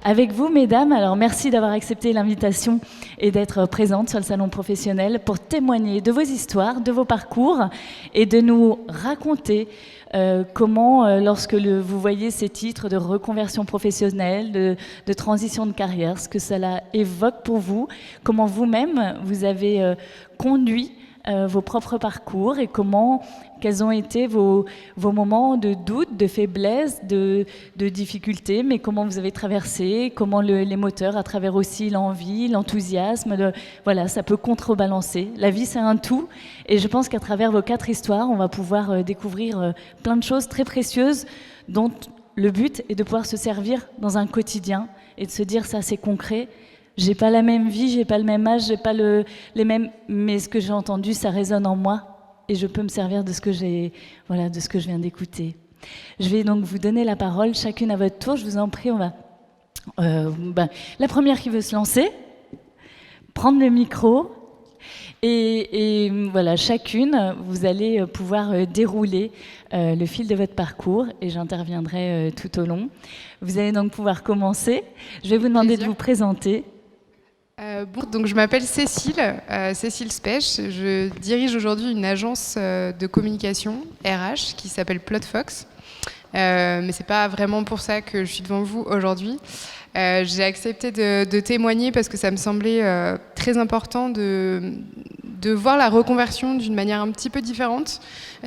avec vous, mesdames. Alors, merci d'avoir accepté l'invitation et d'être présentes sur le salon professionnel pour témoigner de vos histoires, de vos parcours et de nous raconter comment, lorsque vous voyez ces titres de reconversion professionnelle, de transition de carrière, ce que cela évoque pour vous, comment vous-même vous avez conduit vos propres parcours et quels ont été vos moments de doute, de faiblesse, de difficulté, mais comment vous avez traversé, comment les moteurs, à travers aussi l'envie, l'enthousiasme, voilà, ça peut contrebalancer. La vie, c'est un tout, et je pense qu'à travers vos 4 histoires, on va pouvoir découvrir plein de choses très précieuses dont le but est de pouvoir se servir dans un quotidien et de se dire ça, c'est concret. J'ai pas la même vie, j'ai pas le même âge, j'ai pas les mêmes, mais ce que j'ai entendu, ça résonne en moi et je peux me servir de ce que de ce que je viens d'écouter. Je vais donc vous donner la parole, chacune à votre tour. Je vous en prie, on va. La première qui veut se lancer, prendre le micro et voilà, chacune, vous allez pouvoir dérouler le fil de votre parcours et j'interviendrai tout au long. Vous allez donc pouvoir commencer. Je vais vous demander de vous présenter. Donc je m'appelle Cécile Spech. Je dirige aujourd'hui une agence de communication RH qui s'appelle Plotfox. Mais c'est pas vraiment pour ça que je suis devant vous aujourd'hui. J'ai accepté de témoigner parce que ça me semblait très important de voir la reconversion d'une manière un petit peu différente.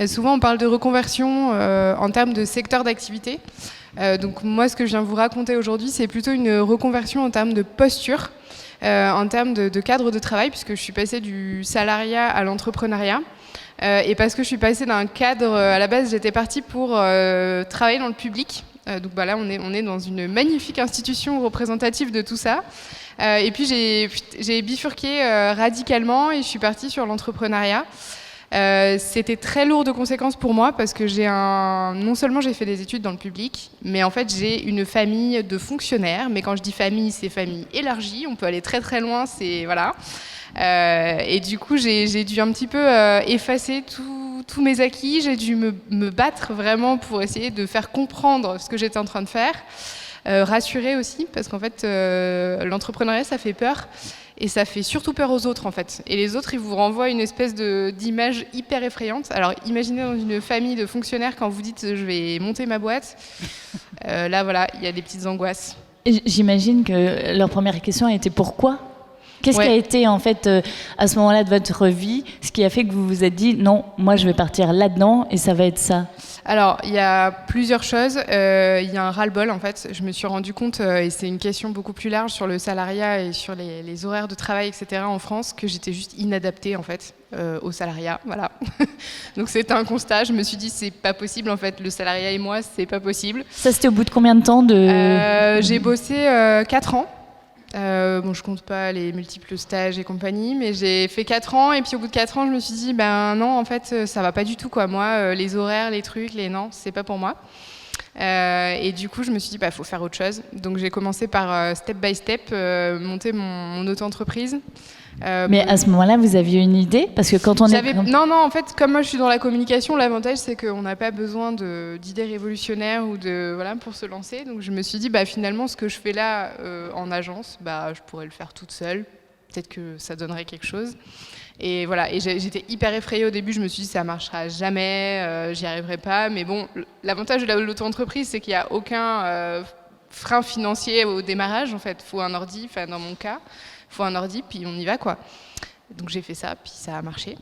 Souvent on parle de reconversion en termes de secteur d'activité. Donc moi ce que je viens vous raconter aujourd'hui c'est plutôt une reconversion en termes de posture. En termes de cadre de travail, puisque je suis passée du salariat à l'entrepreneuriat, et parce que je suis passée d'un cadre, à la base j'étais partie pour travailler dans le public, donc là on est dans une magnifique institution représentative de tout ça, et puis j'ai bifurqué radicalement et je suis partie sur l'entrepreneuriat. C'était très lourd de conséquences pour moi parce que non seulement j'ai fait des études dans le public, mais en fait j'ai une famille de fonctionnaires. Mais quand je dis famille, c'est famille élargie. On peut aller très très loin. Voilà. Et du coup, j'ai dû un petit peu effacer tous mes acquis. J'ai dû me battre vraiment pour essayer de faire comprendre ce que j'étais en train de faire. Rassurer aussi, parce qu'en fait, l'entrepreneuriat, ça fait peur. Et ça fait surtout peur aux autres, en fait. Et les autres, ils vous renvoient une espèce d'image hyper effrayante. Alors, imaginez dans une famille de fonctionnaires, quand vous dites « je vais monter ma boîte », là, voilà, il y a des petites angoisses. Et j'imagine que leur première question a été « pourquoi ?» Qu'est-ce qui a été, en fait, à ce moment-là de votre vie, ce qui a fait que vous vous êtes dit « non, moi, je vais partir là-dedans et ça va être ça ». Alors, il y a plusieurs choses. Il y a un ras-le-bol, en fait. Je me suis rendu compte, et c'est une question beaucoup plus large sur le salariat et sur les horaires de travail, etc. en France, que j'étais juste inadaptée, en fait, au salariat. Voilà. Donc, c'était un constat. Je me suis dit, c'est pas possible, en fait. Le salariat et moi, c'est pas possible. Ça, c'était au bout de combien de temps J'ai bossé 4 ans. Je compte pas les multiples stages et compagnie, mais j'ai fait 4 ans et puis au bout de 4 ans, je me suis dit, non, en fait, ça va pas du tout, quoi. Moi, les horaires, les trucs, non, c'est pas pour moi. Et du coup, je me suis dit, faut faire autre chose. Donc, j'ai commencé par step by step, monter mon auto-entreprise. Mais à ce moment-là, vous aviez une idée? Parce que quand on Non, en fait, comme moi je suis dans la communication, l'avantage c'est qu'on n'a pas besoin d'idées révolutionnaires ou pour se lancer. Donc je me suis dit, finalement, ce que je fais là en agence, je pourrais le faire toute seule. Peut-être que ça donnerait quelque chose. Et voilà, et j'étais hyper effrayée au début, je me suis dit, ça marchera jamais, j'y arriverai pas. Mais bon, l'avantage de l'auto-entreprise, c'est qu'il n'y a aucun frein financier au démarrage, en fait. Il faut un ordi, dans mon cas. Il faut un ordi, puis on y va, quoi. Donc j'ai fait ça, puis ça a marché.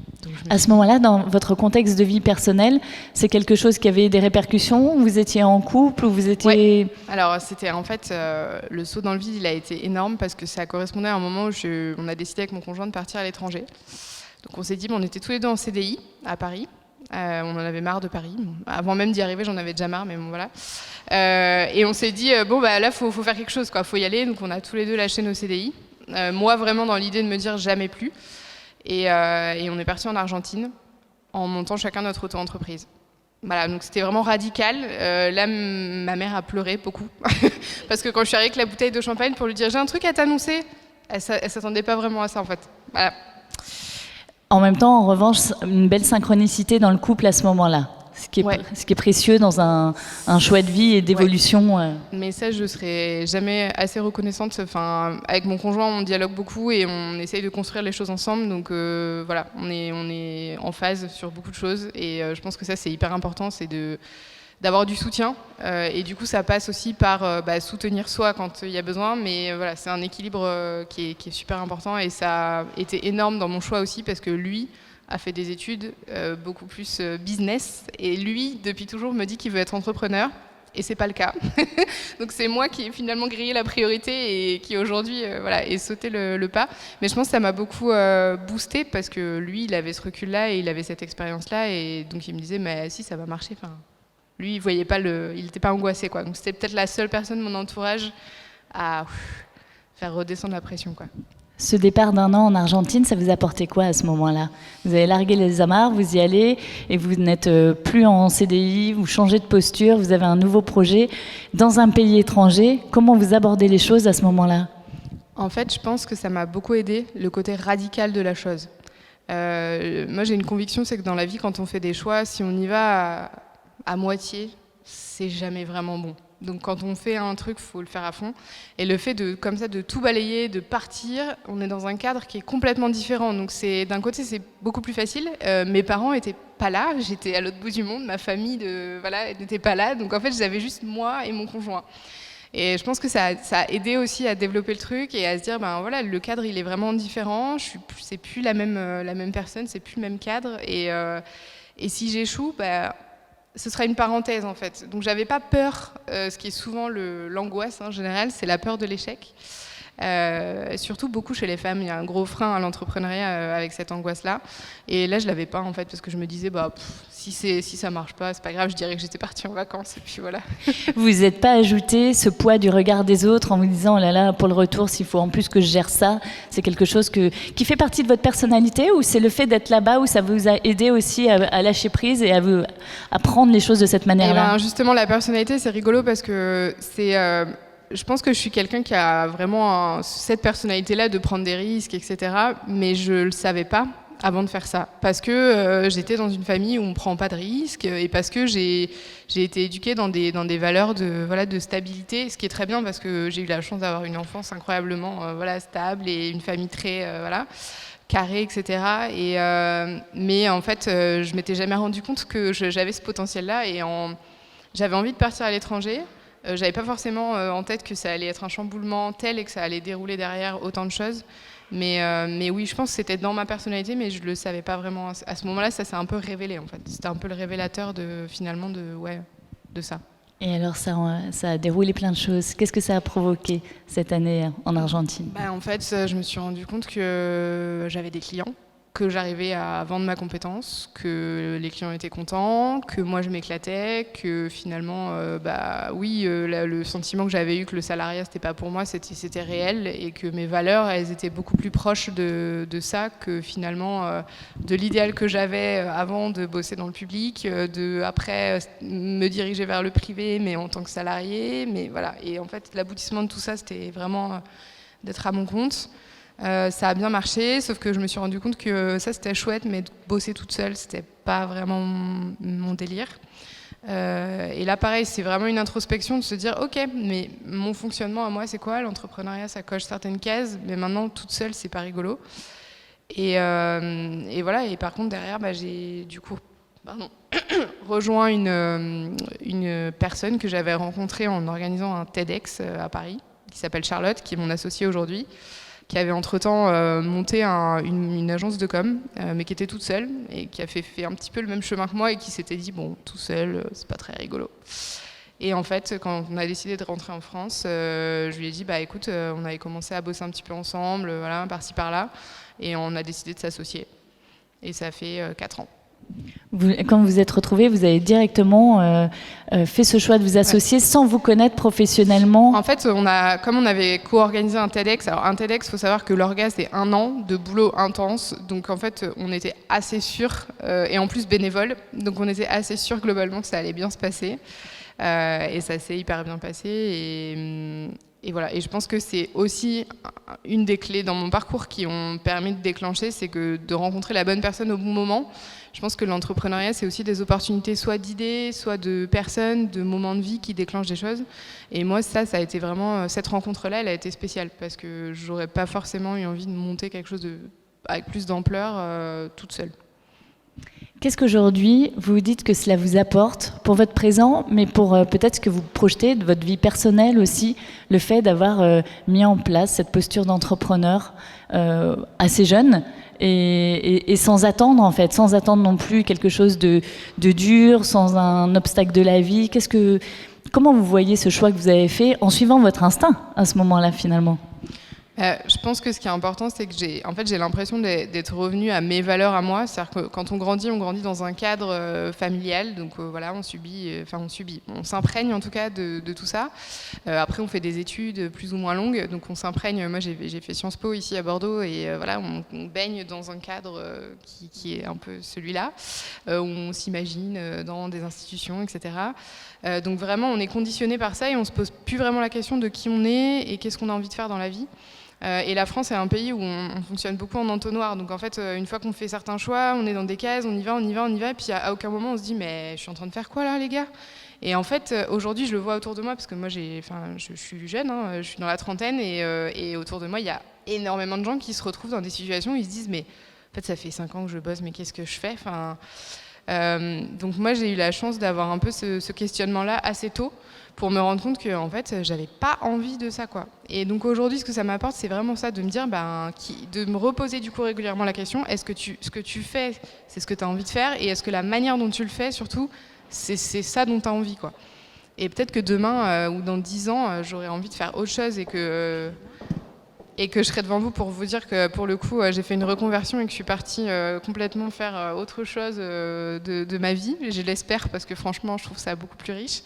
À ce moment-là, dans votre contexte de vie personnelle, c'est quelque chose qui avait des répercussions? Vous étiez en couple ou vous étiez... Ouais. Alors c'était en fait, le saut dans le vide, il a été énorme parce que ça correspondait à un moment où on a décidé avec mon conjoint de partir à l'étranger. Donc on s'est dit, on était tous les deux en CDI à Paris. On en avait marre de Paris. Avant même d'y arriver, j'en avais déjà marre, mais bon, voilà. Et on s'est dit, là, faut faire quelque chose, quoi. Faut y aller. Donc on a tous les deux lâché nos CDI. Moi, vraiment dans l'idée de me dire jamais plus. Et on est parti en Argentine en montant chacun notre auto-entreprise. Voilà, donc c'était vraiment radical. Là, ma mère a pleuré beaucoup. Parce que quand je suis arrivée avec la bouteille de champagne pour lui dire « j'ai un truc à t'annoncer », elle s'attendait pas vraiment à ça, en fait. Voilà. En même temps, en revanche, une belle synchronicité dans le couple à ce moment-là. ce qui est précieux dans un choix de vie et d'évolution. Mais ça, je ne serai jamais assez reconnaissante. Enfin, avec mon conjoint, on dialogue beaucoup et on essaye de construire les choses ensemble. Donc voilà, on est en phase sur beaucoup de choses. Et je pense que ça, c'est hyper important, c'est d'avoir du soutien. Et du coup, ça passe aussi par soutenir soi quand il y a besoin. Mais voilà, c'est un équilibre qui est super important. Et ça a été énorme dans mon choix aussi parce que lui a fait des études beaucoup plus business. Et lui, depuis toujours, me dit qu'il veut être entrepreneur. Et c'est pas le cas. Donc c'est moi qui ai finalement grillé la priorité et qui aujourd'hui ai sauté le pas. Mais je pense que ça m'a beaucoup boosté parce que lui, il avait ce recul-là et il avait cette expérience-là. Et donc il me disait, mais si, ça va marcher. Enfin, lui, il voyait pas il n'était pas angoissé, quoi. Donc c'était peut-être la seule personne de mon entourage à faire redescendre la pression, quoi. Ce départ d'1 an en Argentine, ça vous a apporté quoi à ce moment-là? Vous avez largué les amarres, vous y allez et vous n'êtes plus en CDI, vous changez de posture, vous avez un nouveau projet dans un pays étranger. Comment vous abordez les choses à ce moment-là? En fait, je pense que ça m'a beaucoup aidé, le côté radical de la chose. Moi, j'ai une conviction, c'est que dans la vie, quand on fait des choix, si on y va à moitié, c'est jamais vraiment bon. Donc quand on fait un truc, il faut le faire à fond. Et le fait de tout balayer, de partir, on est dans un cadre qui est complètement différent. Donc d'un côté, c'est beaucoup plus facile. Mes parents n'étaient pas là, j'étais à l'autre bout du monde, ma famille n'était pas là. Donc en fait, j'avais juste moi et mon conjoint. Et je pense que ça a aidé aussi à développer le truc et à se dire, le cadre, il est vraiment différent. C'est plus la même personne, c'est plus le même cadre. Et si j'échoue, ce sera une parenthèse en fait. Donc j'avais pas peur, ce qui est souvent l'angoisse en général, c'est la peur de l'échec. Surtout beaucoup chez les femmes, il y a un gros frein à l'entrepreneuriat avec cette angoisse-là. Et là je l'avais pas en fait parce que je me disais si ça marche pas, c'est pas grave, je dirais que j'étais partie en vacances et puis voilà. Vous n'êtes pas ajouté ce poids du regard des autres en vous disant oh là là pour le retour s'il faut en plus que je gère ça, c'est quelque chose qui fait partie de votre personnalité ou c'est le fait d'être là-bas où ça vous a aidé aussi à lâcher prise et à prendre les choses de cette manière-là? Justement la personnalité c'est rigolo parce que je pense que je suis quelqu'un qui a vraiment cette personnalité-là de prendre des risques, etc. Mais je ne le savais pas avant de faire ça. Parce que j'étais dans une famille où on ne prend pas de risques et parce que j'ai été éduquée dans des valeurs de stabilité, ce qui est très bien parce que j'ai eu la chance d'avoir une enfance incroyablement stable et une famille très carrée, etc. Mais en fait, je ne m'étais jamais rendu compte que j'avais ce potentiel-là et j'avais envie de partir à l'étranger. J'avais pas forcément en tête que ça allait être un chamboulement tel et que ça allait dérouler derrière autant de choses. Mais oui, je pense que c'était dans ma personnalité, mais je le savais pas vraiment. À ce moment-là, ça s'est un peu révélé en fait. C'était un peu le révélateur de ça. Et alors ça a déroulé plein de choses. Qu'est-ce que ça a provoqué cette année en Argentine? En fait, je me suis rendu compte que j'avais des clients, que j'arrivais à vendre ma compétence, que les clients étaient contents, que moi je m'éclatais, que finalement, le sentiment que j'avais eu que le salariat c'était pas pour moi, c'était réel et que mes valeurs, elles étaient beaucoup plus proches de ça que finalement de l'idéal que j'avais avant de bosser dans le public, après me diriger vers le privé, mais en tant que salarié, mais voilà. Et en fait, l'aboutissement de tout ça, c'était vraiment d'être à mon compte. Ça a bien marché, sauf que je me suis rendu compte que ça c'était chouette, mais de bosser toute seule, c'était pas vraiment mon délire. Et là, pareil, c'est vraiment une introspection de se dire, ok, mais mon fonctionnement à moi, c'est quoi? L'entrepreneuriat, ça coche certaines cases, mais maintenant, toute seule, c'est pas rigolo. Et voilà. Et par contre, derrière, j'ai du coup, rejoint une personne que j'avais rencontrée en organisant un TEDx à Paris, qui s'appelle Charlotte, qui est mon associée aujourd'hui, qui avait entre-temps monté une agence de com, mais qui était toute seule et qui a fait un petit peu le même chemin que moi et qui s'était dit, tout seul, c'est pas très rigolo. Et en fait, quand on a décidé de rentrer en France, je lui ai dit, écoute, on avait commencé à bosser un petit peu ensemble, par-ci, par-là, et on a décidé de s'associer. Et ça fait 4 ans. Quand vous êtes retrouvés, vous avez directement fait ce choix de vous associer sans vous connaître professionnellement? En fait, comme on avait co-organisé un TEDx, alors un TEDx, il faut savoir que l'orga, c'est 1 an de boulot intense. Donc en fait, on était assez sûrs, et en plus bénévole, donc on était assez sûrs globalement que ça allait bien se passer. Et ça s'est hyper bien passé. Et voilà. Et je pense que c'est aussi une des clés dans mon parcours qui ont permis de déclencher, c'est que de rencontrer la bonne personne au bon moment. Je pense que l'entrepreneuriat, c'est aussi des opportunités, soit d'idées, soit de personnes, de moments de vie qui déclenchent des choses. Et moi, ça a été vraiment, cette rencontre-là, elle a été spéciale parce que j'aurais pas forcément eu envie de monter quelque chose avec plus d'ampleur toute seule. Qu'est-ce qu'aujourd'hui, vous vous dites que cela vous apporte pour votre présent, mais pour peut-être ce que vous projetez de votre vie personnelle aussi, le fait d'avoir mis en place cette posture d'entrepreneur assez jeune et sans attendre en fait, sans attendre non plus quelque chose de dur, sans un obstacle de la vie. Comment vous voyez ce choix que vous avez fait en suivant votre instinct à ce moment-là finalement ? Je pense que ce qui est important, c'est que j'ai l'impression d'être revenue à mes valeurs à moi. C'est-à-dire que quand on grandit dans un cadre familial. Donc voilà, on s'imprègne en tout cas de tout ça. Après, on fait des études plus ou moins longues. Donc on s'imprègne. Moi, j'ai fait Sciences Po ici à Bordeaux. Et voilà, on baigne dans un cadre qui est un peu celui-là, où on s'imagine dans des institutions, etc. Donc vraiment, on est conditionné par ça et on se pose plus vraiment la question de qui on est et qu'est-ce qu'on a envie de faire dans la vie. Et la France est un pays où on fonctionne beaucoup en entonnoir. Donc en fait, une fois qu'on fait certains choix, on est dans des cases, on y va. Et puis à aucun moment on se dit mais je suis en train de faire quoi là les gars ? Et en fait, aujourd'hui, je le vois autour de moi parce que moi, je suis jeune, je suis dans la trentaine et autour de moi, il y a énormément de gens qui se retrouvent dans des situations où ils se disent mais en fait, ça fait 5 ans que je bosse, mais qu'est-ce que je fais ? Donc moi, j'ai eu la chance d'avoir un peu ce questionnement-là assez tôt pour me rendre compte que en fait, j'avais pas envie de ça, quoi. Et donc aujourd'hui, ce que ça m'apporte, c'est vraiment ça, de me dire, de me reposer du coup régulièrement la question, est-ce que ce que tu fais, c'est ce que tu as envie de faire, et est-ce que la manière dont tu le fais, surtout, c'est ça dont tu as envie, quoi. Et peut-être que demain ou dans 10 ans, j'aurai envie de faire autre chose et que je serai devant vous pour vous dire que pour le coup, j'ai fait une reconversion et que je suis partie complètement faire autre chose de ma vie. Je l'espère parce que franchement, je trouve ça beaucoup plus riche.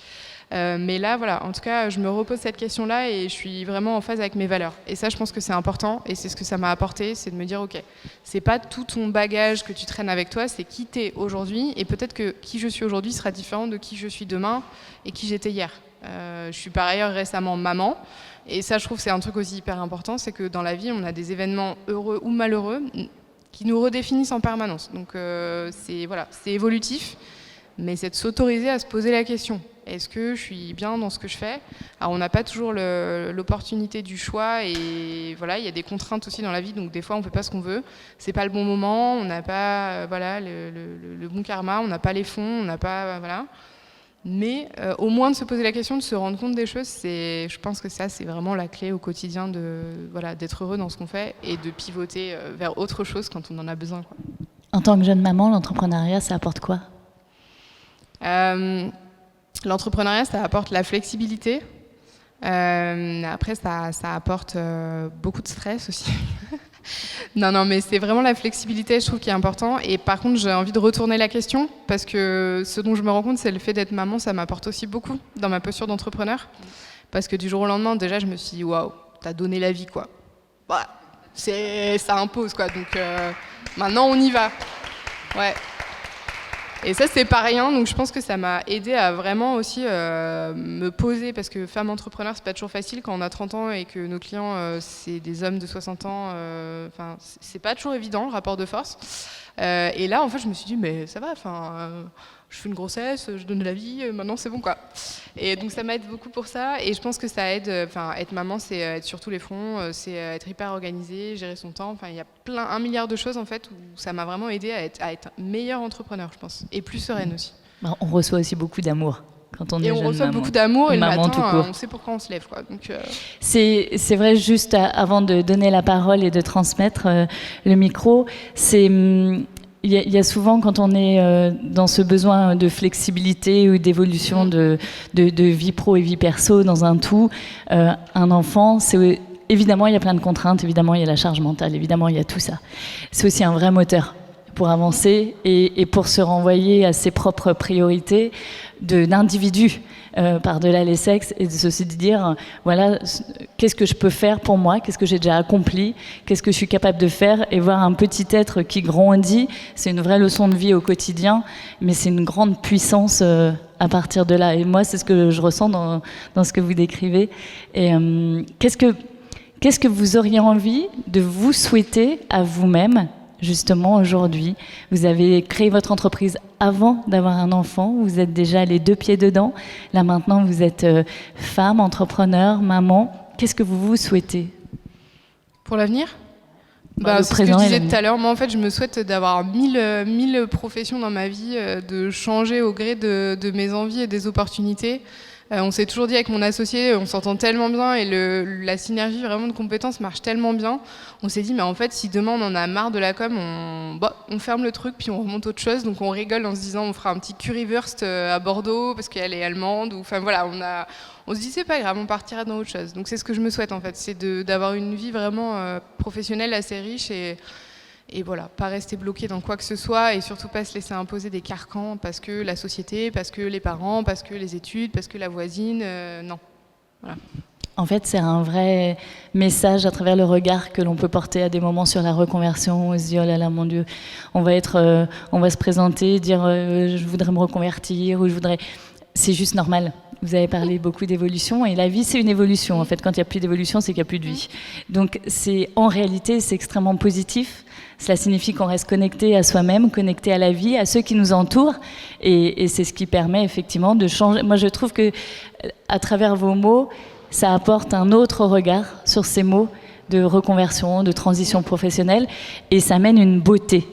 Mais là, voilà, en tout cas, je me repose cette question-là et je suis vraiment en phase avec mes valeurs. Et ça, je pense que c'est important et c'est ce que ça m'a apporté, c'est de me dire, ok, c'est pas tout ton bagage que tu traînes avec toi, c'est qui t'es aujourd'hui et peut-être que qui je suis aujourd'hui sera différent de qui je suis demain et qui j'étais hier. Je suis par ailleurs récemment maman et ça, je trouve que c'est un truc aussi hyper important, c'est que dans la vie, on a des événements heureux ou malheureux qui nous redéfinissent en permanence. Donc c'est évolutif, mais c'est de s'autoriser à se poser la question. Est-ce que je suis bien dans ce que je fais ? Alors, on n'a pas toujours l'opportunité du choix et voilà, il y a des contraintes aussi dans la vie, donc des fois, on ne fait pas ce qu'on veut. C'est pas le bon moment, on n'a pas le bon karma, on n'a pas les fonds, on n'a pas... voilà. Mais au moins de se poser la question, de se rendre compte des choses, je pense que ça, c'est vraiment la clé au quotidien d'être heureux dans ce qu'on fait et de pivoter vers autre chose quand on en a besoin, quoi. En tant que jeune maman, l'entrepreneuriat, ça apporte quoi ? L'entrepreneuriat, ça apporte la flexibilité. Après, ça apporte beaucoup de stress aussi. Non, mais c'est vraiment la flexibilité, je trouve, qui est important. Et par contre, j'ai envie de retourner la question, parce que ce dont je me rends compte, c'est le fait d'être maman, ça m'apporte aussi beaucoup dans ma posture d'entrepreneur. Parce que du jour au lendemain, déjà, je me suis dit, waouh, t'as donné la vie, quoi. Bah, ça impose, quoi. Donc maintenant, on y va. Ouais. Et ça, c'est pas rien, donc je pense que ça m'a aidé à vraiment aussi me poser, parce que femme entrepreneur, c'est pas toujours facile quand on a 30 ans et que nos clients, c'est des hommes de 60 ans, c'est pas toujours évident, le rapport de force. Et là, en fait, je me suis dit, mais ça va, je fais une grossesse, je donne de la vie, maintenant c'est bon, quoi. Et donc ça m'aide beaucoup pour ça, et je pense que ça aide, être maman, c'est être sur tous les fronts, c'est être hyper organisé, gérer son temps, il y a 1 milliard de choses en fait où ça m'a vraiment aidé à être meilleure entrepreneur, je pense, et plus sereine aussi. On reçoit aussi beaucoup d'amour quand on est jeune maman. Et on reçoit beaucoup d'amour, et le matin, on sait pourquoi on se lève, quoi. Donc, c'est vrai, juste avant de donner la parole et de transmettre le micro, il y a souvent, quand on est dans ce besoin de flexibilité ou d'évolution de vie pro et vie perso dans un tout, un enfant, évidemment, il y a plein de contraintes, évidemment, il y a la charge mentale, évidemment, il y a tout ça. C'est aussi un vrai moteur pour avancer et pour se renvoyer à ses propres priorités d'individus par-delà les sexes, et de se dire, voilà, qu'est-ce que je peux faire pour moi, qu'est-ce que j'ai déjà accompli, qu'est-ce que je suis capable de faire, et voir un petit être qui grandit, c'est une vraie leçon de vie au quotidien, mais c'est une grande puissance à partir de là. Et moi, c'est ce que je ressens dans ce que vous décrivez. Et qu'est-ce que vous auriez envie de vous souhaiter à vous-même, justement, aujourd'hui? Vous avez créé votre entreprise avant d'avoir un enfant, vous êtes déjà les 2 pieds dedans. Là, maintenant, vous êtes femme, entrepreneur, maman. Qu'est-ce que vous vous souhaitez? Pour l'avenir? C'est ce que je disais tout à l'heure. Moi, en fait, je me souhaite d'avoir 1000 professions dans ma vie, de changer au gré de mes envies et des opportunités. On s'est toujours dit avec mon associé, on s'entend tellement bien et la synergie vraiment de compétences marche tellement bien. On s'est dit, mais en fait, si demain on en a marre de la com, on ferme le truc puis on remonte autre chose. Donc on rigole en se disant, on fera un petit currywurst à Bordeaux parce qu'elle est allemande. Enfin voilà, on se dit, c'est pas grave, on partira dans autre chose. Donc c'est ce que je me souhaite en fait, c'est d'avoir une vie vraiment professionnelle assez riche et voilà, pas rester bloqué dans quoi que ce soit et surtout pas se laisser imposer des carcans parce que la société, parce que les parents, parce que les études, parce que la voisine, non. Voilà. En fait, c'est un vrai message à travers le regard que l'on peut porter à des moments sur la reconversion. On se dit, oh là là, mon Dieu, on va se présenter, dire je voudrais me reconvertir ou je voudrais... C'est juste normal. Vous avez parlé beaucoup d'évolution et la vie, c'est une évolution. En fait, quand il n'y a plus d'évolution, c'est qu'il n'y a plus de vie. Donc, en réalité, c'est extrêmement positif. Cela signifie qu'on reste connecté à soi-même, connecté à la vie, à ceux qui nous entourent. Et c'est ce qui permet effectivement de changer. Moi, je trouve que à travers vos mots, ça apporte un autre regard sur ces mots de reconversion, de transition professionnelle. Et ça mène une beauté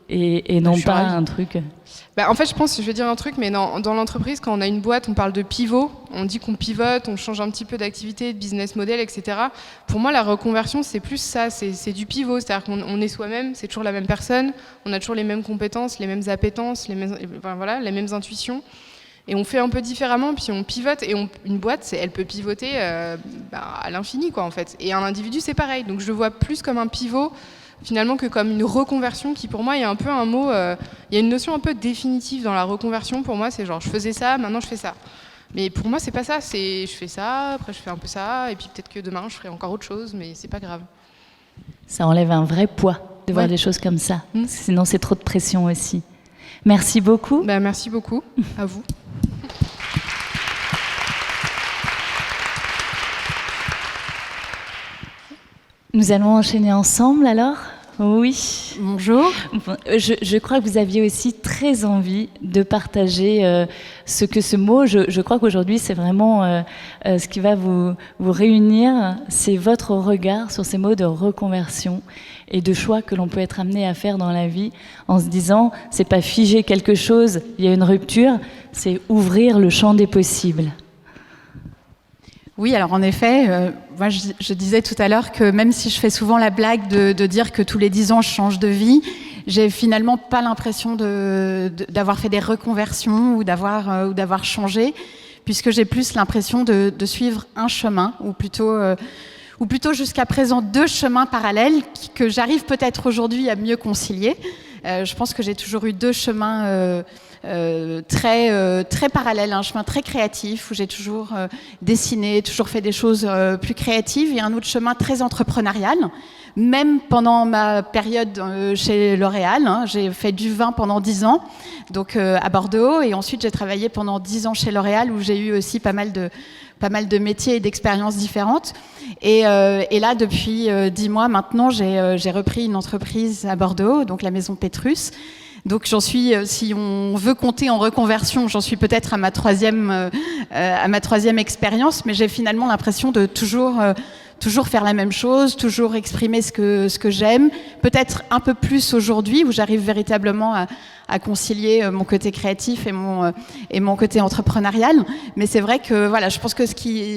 et non pas un truc... En fait, je vais dire un truc, mais dans l'entreprise, quand on a une boîte, on parle de pivot, on dit qu'on pivote, on change un petit peu d'activité, de business model, etc. Pour moi, la reconversion, c'est plus ça, c'est du pivot, c'est-à-dire qu'on est soi-même, c'est toujours la même personne, on a toujours les mêmes compétences, les mêmes appétences, les mêmes intuitions, et on fait un peu différemment, puis on pivote, et une boîte, elle peut pivoter à l'infini, quoi, en fait. Et un individu, c'est pareil, donc je le vois plus comme un pivot, finalement, que comme une reconversion qui pour moi il y a un peu un mot, il y a une notion un peu définitive dans la reconversion. Pour moi c'est genre je faisais ça, maintenant je fais ça, mais pour moi c'est pas ça, c'est je fais ça, après je fais un peu ça et puis peut-être que demain je ferai encore autre chose, mais c'est pas grave. Ça enlève un vrai poids de voir des choses comme ça, sinon c'est trop de pression aussi. Merci beaucoup. Merci beaucoup à vous. Nous allons enchaîner ensemble alors. Oui. Bonjour. Je crois que vous aviez aussi très envie de partager ce que ce mot, je crois qu'aujourd'hui c'est vraiment ce qui va vous réunir, c'est votre regard sur ces mots de reconversion et de choix que l'on peut être amené à faire dans la vie en se disant, c'est pas figer quelque chose, il y a une rupture, c'est ouvrir le champ des possibles. Oui, alors en effet, moi je disais tout à l'heure que même si je fais souvent la blague de dire que tous les 10 ans je change de vie, j'ai finalement pas l'impression d'avoir fait des reconversions ou d'avoir changé, puisque j'ai plus l'impression de suivre un chemin, ou plutôt jusqu'à présent 2 chemins parallèles que j'arrive peut-être aujourd'hui à mieux concilier. Je pense que j'ai toujours eu 2 chemins très parallèle, un chemin très créatif où j'ai toujours dessiné, toujours fait des choses plus créatives, et un autre chemin très entrepreneurial. Même pendant ma période chez L'Oréal, j'ai fait du vin pendant 10 ans, donc à Bordeaux, et ensuite j'ai travaillé pendant 10 ans chez L'Oréal où j'ai eu aussi pas mal de métiers et d'expériences différentes. Et là, depuis 10 mois maintenant, j'ai repris une entreprise à Bordeaux, donc la maison Pétrus. Donc j'en suis, si on veut compter en reconversion, j'en suis peut-être à ma troisième expérience, mais j'ai finalement l'impression de toujours faire la même chose, toujours exprimer ce que j'aime, peut-être un peu plus aujourd'hui où j'arrive véritablement à concilier mon côté créatif et mon côté entrepreneurial. Mais c'est vrai que voilà, je pense que ce qui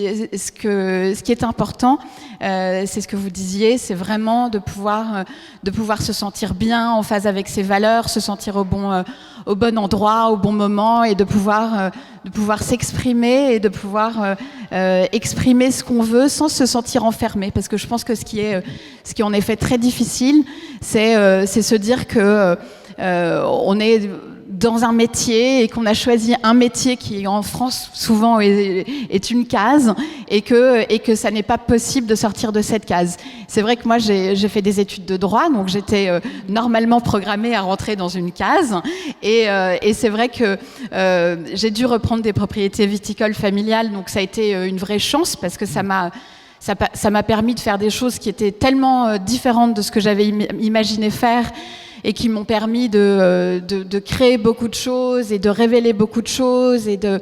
est important, c'est ce que vous disiez, c'est vraiment de pouvoir se sentir bien en phase avec ses valeurs, se sentir au bon endroit, au bon moment, et de pouvoir s'exprimer et de pouvoir exprimer ce qu'on veut sans se sentir enfermé. Parce que je pense que ce qui est en effet très difficile, c'est se dire que on est dans un métier et qu'on a choisi un métier qui en France souvent est une case et que ça n'est pas possible de sortir de cette case. C'est vrai que moi j'ai fait des études de droit, donc j'étais normalement programmée à rentrer dans une case et c'est vrai que j'ai dû reprendre des propriétés viticoles familiales, donc ça a été une vraie chance parce que ça m'a permis de faire des choses qui étaient tellement différentes de ce que j'avais imaginé faire et qui m'ont permis de créer beaucoup de choses et de révéler beaucoup de choses et de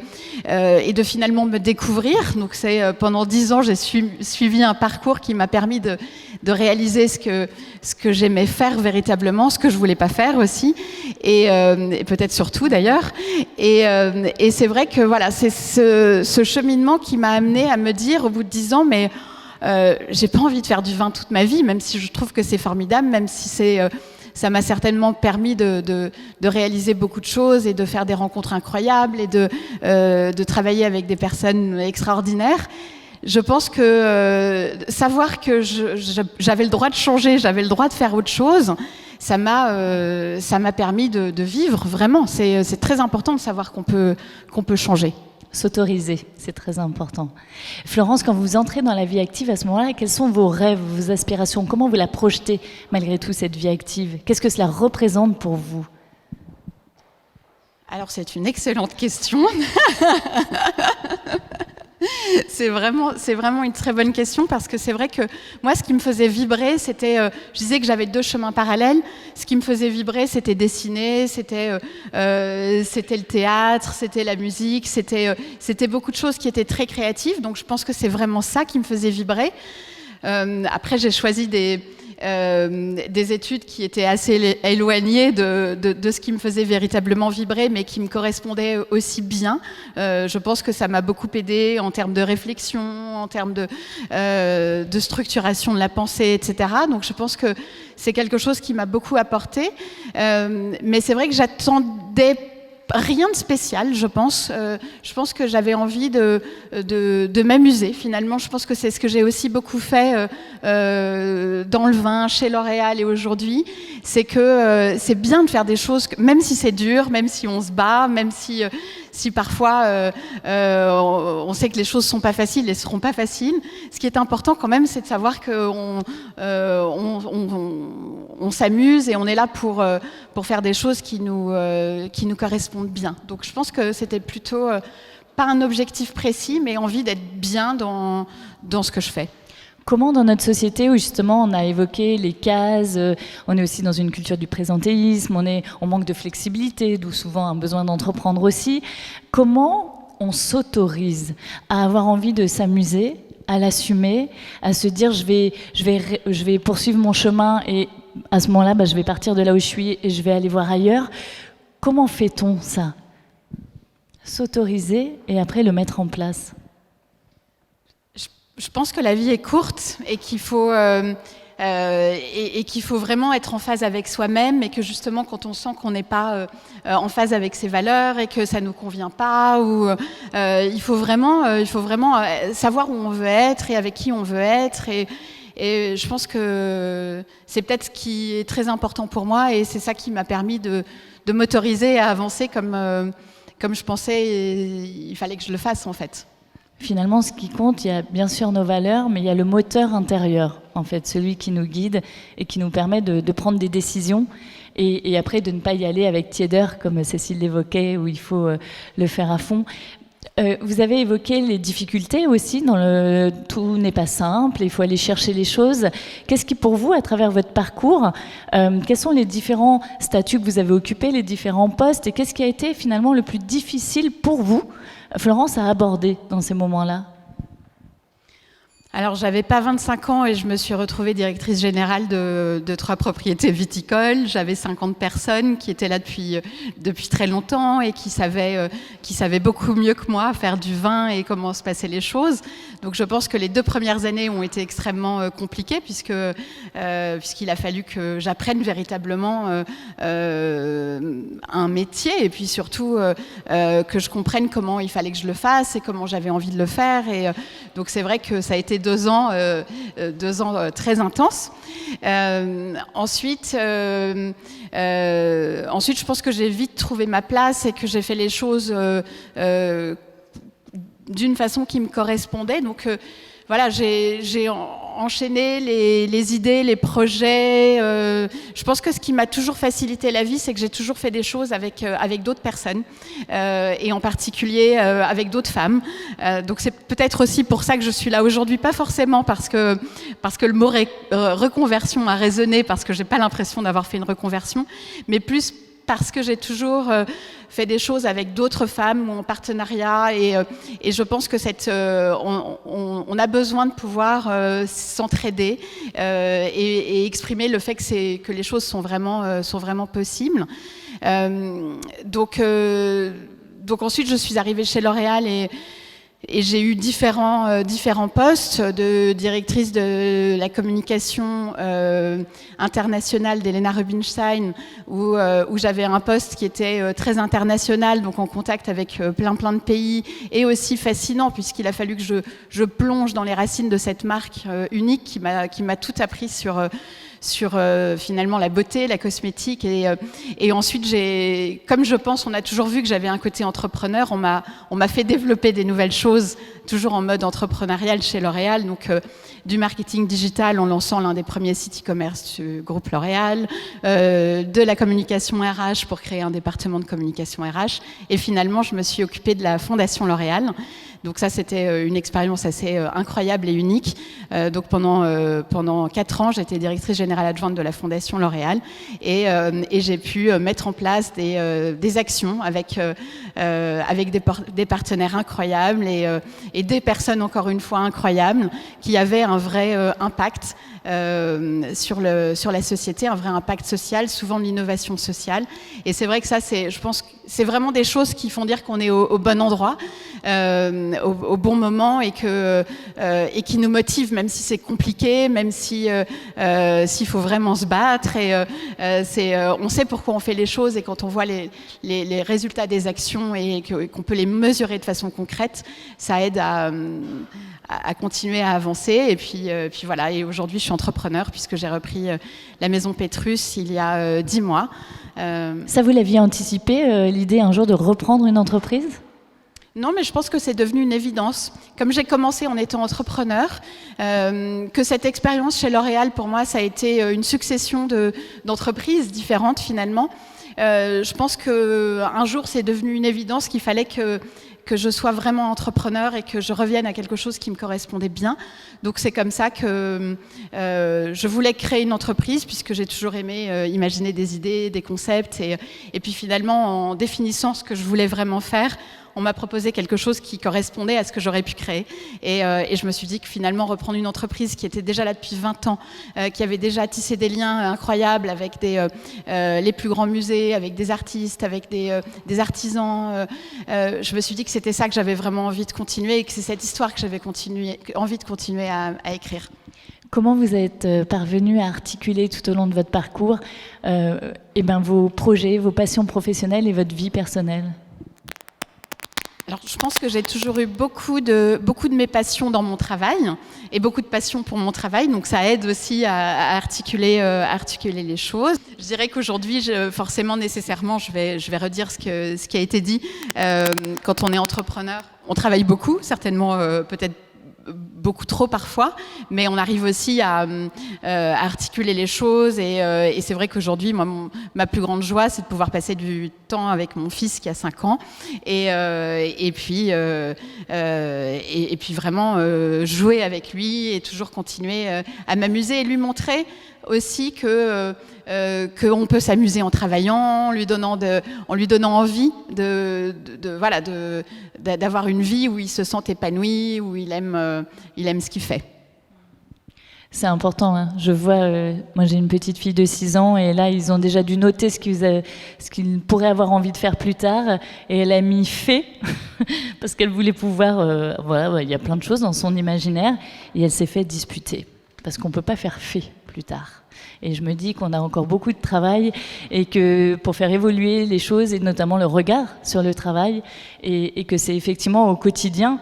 finalement me découvrir. Donc pendant 10 ans, j'ai suivi un parcours qui m'a permis de réaliser ce que j'aimais faire véritablement, ce que je voulais pas faire aussi, et peut-être surtout d'ailleurs. Et c'est vrai que voilà, c'est ce cheminement qui m'a amené à me dire au bout de 10 ans, mais j'ai pas envie de faire du vin toute ma vie, même si je trouve que c'est formidable, même si ça m'a certainement permis de réaliser beaucoup de choses et de faire des rencontres incroyables et de travailler avec des personnes extraordinaires. Je pense que savoir que j'avais le droit de changer, j'avais le droit de faire autre chose, ça m'a permis de vivre vraiment. C'est très important de savoir qu'on peut changer. S'autoriser, c'est très important. Florence, quand vous entrez dans la vie active à ce moment-là, quels sont vos rêves, vos aspirations? Comment vous la projetez malgré tout, cette vie active? Qu'est-ce que cela représente pour vous? Alors, c'est une excellente question. C'est vraiment une très bonne question parce que c'est vrai que moi, ce qui me faisait vibrer, c'était, je disais que j'avais 2 chemins parallèles. Ce qui me faisait vibrer, c'était dessiner, c'était le théâtre, c'était la musique, c'était beaucoup de choses qui étaient très créatives. Donc, je pense que c'est vraiment ça qui me faisait vibrer. Après, j'ai choisi des études qui étaient assez éloignées de ce qui me faisait véritablement vibrer, mais qui me correspondaient aussi bien. Je pense que ça m'a beaucoup aidée en termes de réflexion, en termes de structuration de la pensée, etc. Donc je pense que c'est quelque chose qui m'a beaucoup apporté. Mais c'est vrai que j'attendais rien de spécial, je pense. Je pense que j'avais envie de m'amuser, finalement. Je pense que c'est ce que j'ai aussi beaucoup fait dans le vin, chez L'Oréal et aujourd'hui. C'est que c'est bien de faire des choses, même si c'est dur, même si on se bat, même si parfois on sait que les choses sont pas faciles et seront pas faciles. Ce qui est important quand même, c'est de savoir qu'on s'amuse et on est là pour faire des choses qui nous correspondent bien. Donc je pense que c'était plutôt pas un objectif précis, mais envie d'être bien dans ce que je fais. Comment dans notre société où justement on a évoqué les cases, on est aussi dans une culture du présentéisme, on manque de flexibilité, d'où souvent un besoin d'entreprendre aussi, comment on s'autorise à avoir envie de s'amuser, à l'assumer, à se dire je vais poursuivre mon chemin et à ce moment-là je vais partir de là où je suis et je vais aller voir ailleurs. Comment fait-on ça? S'autoriser et après le mettre en place. Je pense que la vie est courte et qu'il faut vraiment être en phase avec soi-même et que justement quand on sent qu'on n'est pas en phase avec ses valeurs et que ça nous convient pas, ou il faut vraiment savoir où on veut être et avec qui on veut être et je pense que c'est peut-être ce qui est très important pour moi et c'est ça qui m'a permis de m'autoriser à avancer comme je pensais il fallait que je le fasse en fait. Finalement, ce qui compte, il y a bien sûr nos valeurs, mais il y a le moteur intérieur, en fait, celui qui nous guide et qui nous permet de prendre des décisions et après de ne pas y aller avec tiédeur, comme Cécile l'évoquait, où il faut le faire à fond. Vous avez évoqué les difficultés aussi, tout n'est pas simple, il faut aller chercher les choses. Qu'est-ce qui, pour vous, à travers votre parcours, quels sont les différents statuts que vous avez occupés, les différents postes, et qu'est-ce qui a été finalement le plus difficile pour vous, Florence, à aborder dans ces moments-là? Alors, j'avais pas 25 ans et je me suis retrouvée directrice générale de 3 propriétés viticoles. J'avais 50 personnes qui étaient là depuis très longtemps et qui savaient beaucoup mieux que moi faire du vin et comment se passaient les choses. Donc, je pense que les 2 premières années ont été extrêmement compliquées puisqu'il a fallu que j'apprenne véritablement un métier et puis surtout que je comprenne comment il fallait que je le fasse et comment j'avais envie de le faire. Et donc, c'est vrai que ça a été été 2 ans, 2 ans très intenses. Ensuite, je pense que j'ai vite trouvé ma place et que j'ai fait les choses d'une façon qui me correspondait. Donc voilà, j'ai enchaîné les idées, les projets. Je pense que ce qui m'a toujours facilité la vie, c'est que j'ai toujours fait des choses avec d'autres personnes, et en particulier avec d'autres femmes. Donc c'est peut-être aussi pour ça que je suis là aujourd'hui, pas forcément parce que le mot reconversion a résonné, parce que j'ai pas l'impression d'avoir fait une reconversion, mais plus parce que j'ai toujours fait des choses avec d'autres femmes ou en partenariat, et je pense que on a besoin de pouvoir s'entraider et exprimer le fait que les choses sont vraiment possibles. Donc ensuite je suis arrivée chez L'Oréal et j'ai eu différents postes de directrice de la communication internationale d'Helena Rubinstein, où j'avais un poste qui était très international, donc en contact avec plein de pays, et aussi fascinant puisqu'il a fallu que je plonge dans les racines de cette marque unique qui m'a tout appris sur finalement la beauté, la cosmétique, et ensuite comme je pense, on a toujours vu que j'avais un côté entrepreneur, on m'a fait développer des nouvelles choses, toujours en mode entrepreneurial chez L'Oréal, donc du marketing digital en lançant l'un des premiers sites e-commerce du groupe L'Oréal, de la communication RH pour créer un département de communication RH, et finalement je me suis occupée de la fondation L'Oréal. Donc ça, c'était une expérience assez incroyable et unique. Donc pendant 4 ans, j'étais directrice générale adjointe de la Fondation L'Oréal, et j'ai pu mettre en place des actions avec des partenaires incroyables et des personnes, encore une fois, incroyables, qui avaient un vrai impact sur la société, un vrai impact social, souvent de l'innovation sociale. Et c'est vrai que ça, je pense que c'est vraiment des choses qui font dire qu'on est au bon endroit, au bon moment, et qui nous motivent, même si c'est compliqué, même s'il faut vraiment se battre. On sait pourquoi on fait les choses, et quand on voit les résultats des actions et qu'on peut les mesurer de façon concrète, ça aide à continuer à avancer. Et puis voilà, et aujourd'hui je suis entrepreneur puisque j'ai repris la maison Pétrus il y a 10 mois. Ça, vous l'aviez anticipé, l'idée un jour de reprendre une entreprise ? Non, mais je pense que c'est devenu une évidence. Comme j'ai commencé en étant entrepreneur, que cette expérience chez L'Oréal, pour moi, ça a été une succession d'entreprises différentes finalement. Je pense qu'un jour, c'est devenu une évidence qu'il fallait que je sois vraiment entrepreneur et que je revienne à quelque chose qui me correspondait bien. Donc c'est comme ça que je voulais créer une entreprise, puisque j'ai toujours aimé imaginer des idées, des concepts, et puis finalement, en définissant ce que je voulais vraiment faire, on m'a proposé quelque chose qui correspondait à ce que j'aurais pu créer. Et je me suis dit que finalement, reprendre une entreprise qui était déjà là depuis 20 ans, qui avait déjà tissé des liens incroyables avec les plus grands musées, avec des artistes, avec des artisans, je me suis dit que c'était ça que j'avais vraiment envie de continuer, et que c'est cette histoire que j'avais envie de continuer à écrire. Comment vous êtes parvenu à articuler tout au long de votre parcours vos projets, vos passions professionnelles et votre vie personnelle ? Alors, je pense que j'ai toujours eu beaucoup de mes passions dans mon travail, et beaucoup de passion pour mon travail, donc ça aide aussi à articuler les choses. Je dirais qu'aujourd'hui, forcément, nécessairement, je vais redire ce qui a été dit. Quand on est entrepreneur, on travaille beaucoup, certainement, peut-être beaucoup trop parfois, mais on arrive aussi à articuler les choses, et c'est vrai qu'aujourd'hui, moi, ma plus grande joie, c'est de pouvoir passer du temps avec mon fils qui a 5 ans, et puis vraiment jouer avec lui, et toujours continuer à m'amuser, et lui montrer aussi qu'on peut s'amuser en travaillant, en lui donnant envie d'avoir une vie où il se sent épanoui, où il aime ce qu'il fait. C'est important, hein. Je vois, moi j'ai une petite fille de 6 ans, et là ils ont déjà dû noter ce qu'ils pourraient avoir envie de faire plus tard, et elle a mis fait parce qu'elle voulait pouvoir, il y a plein de choses dans son imaginaire, et elle s'est fait disputer parce qu'on peut pas faire fait plus tard. Et je me dis qu'on a encore beaucoup de travail, et que pour faire évoluer les choses, et notamment le regard sur le travail, et que c'est effectivement au quotidien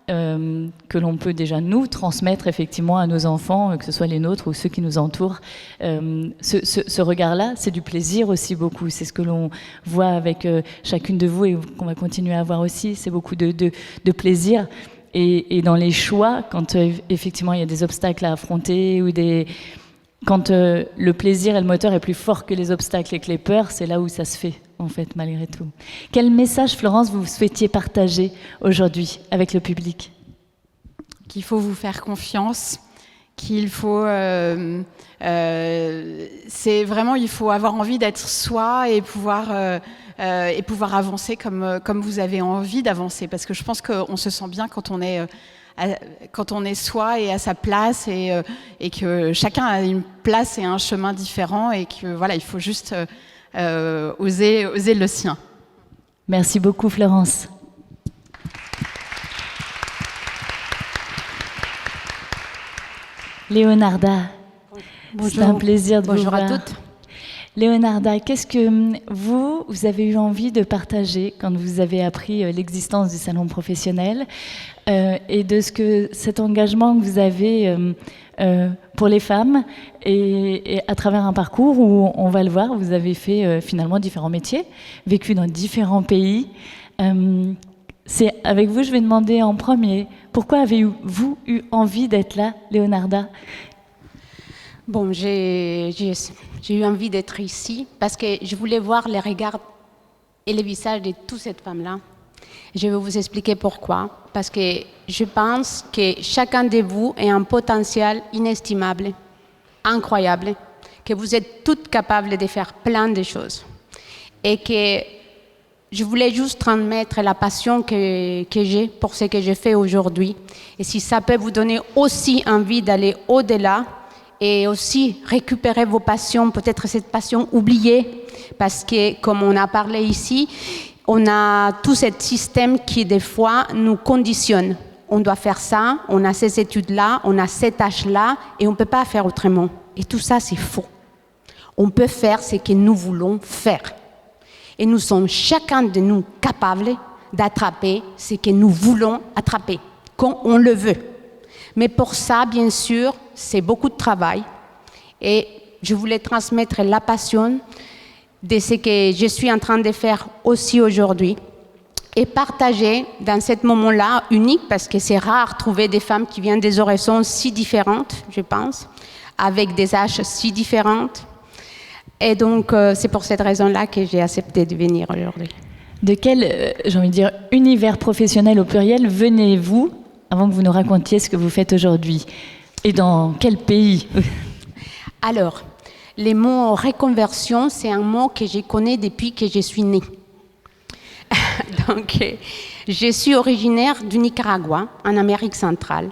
que l'on peut déjà nous transmettre effectivement à nos enfants, que ce soit les nôtres ou ceux qui nous entourent. Ce regard-là, c'est du plaisir aussi beaucoup. C'est ce que l'on voit avec chacune de vous et qu'on va continuer à voir aussi. C'est beaucoup de plaisir. Et dans les choix, quand effectivement il y a des obstacles à affronter ou quand le plaisir et le moteur est plus fort que les obstacles et que les peurs, c'est là où ça se fait, en fait, malgré tout. Quel message, Florence, vous souhaitiez partager aujourd'hui avec le public ? Qu'il faut vous faire confiance, qu'il faut... c'est vraiment, il faut avoir envie d'être soi et pouvoir avancer comme vous avez envie d'avancer. Parce que je pense qu'on se sent bien quand on est soi et à sa place et que chacun a une place et un chemin différent et que voilà, il faut juste oser le sien. Merci beaucoup, Florence. Léonarda, c'est un plaisir de vous voir. Bonjour à toutes. Léonarda, qu'est-ce que vous avez eu envie de partager quand vous avez appris l'existence du salon professionnel et de cet engagement que vous avez pour les femmes et à travers un parcours où, on va le voir, vous avez fait finalement différents métiers, vécu dans différents pays. C'est avec vous, je vais demander en premier, pourquoi avez-vous eu envie d'être là, Léonarda ? Bon, j'ai eu envie d'être ici parce que je voulais voir les regards et les visages de toutes ces femmes-là. Je vais vous expliquer pourquoi. Parce que je pense que chacun de vous a un potentiel inestimable, incroyable, que vous êtes toutes capables de faire plein de choses. Et que je voulais juste transmettre la passion que j'ai pour ce que je fais aujourd'hui. Et si ça peut vous donner aussi envie d'aller au-delà, et aussi récupérer vos passions, peut-être cette passion oubliée, parce que, comme on a parlé ici, on a tout ce système qui, des fois, nous conditionne. On doit faire ça, on a ces études-là, on a ces tâches-là, et on ne peut pas faire autrement. Et tout ça, c'est faux. On peut faire ce que nous voulons faire. Et nous sommes chacun de nous capables d'attraper ce que nous voulons attraper, quand on le veut. Mais pour ça, bien sûr, c'est beaucoup de travail. Et je voulais transmettre la passion de ce que je suis en train de faire aussi aujourd'hui. Et partager dans ce moment-là unique, parce que c'est rare de trouver des femmes qui viennent des horizons si différentes, je pense, avec des âges si différentes. Et donc, c'est pour cette raison-là que j'ai accepté de venir aujourd'hui. De quel, j'ai envie de dire, univers professionnel au pluriel venez-vous, avant que vous nous racontiez ce que vous faites aujourd'hui? Et dans quel pays? Alors, le mot reconversion, c'est un mot que je connais depuis que je suis née. Donc, je suis originaire du Nicaragua, en Amérique centrale.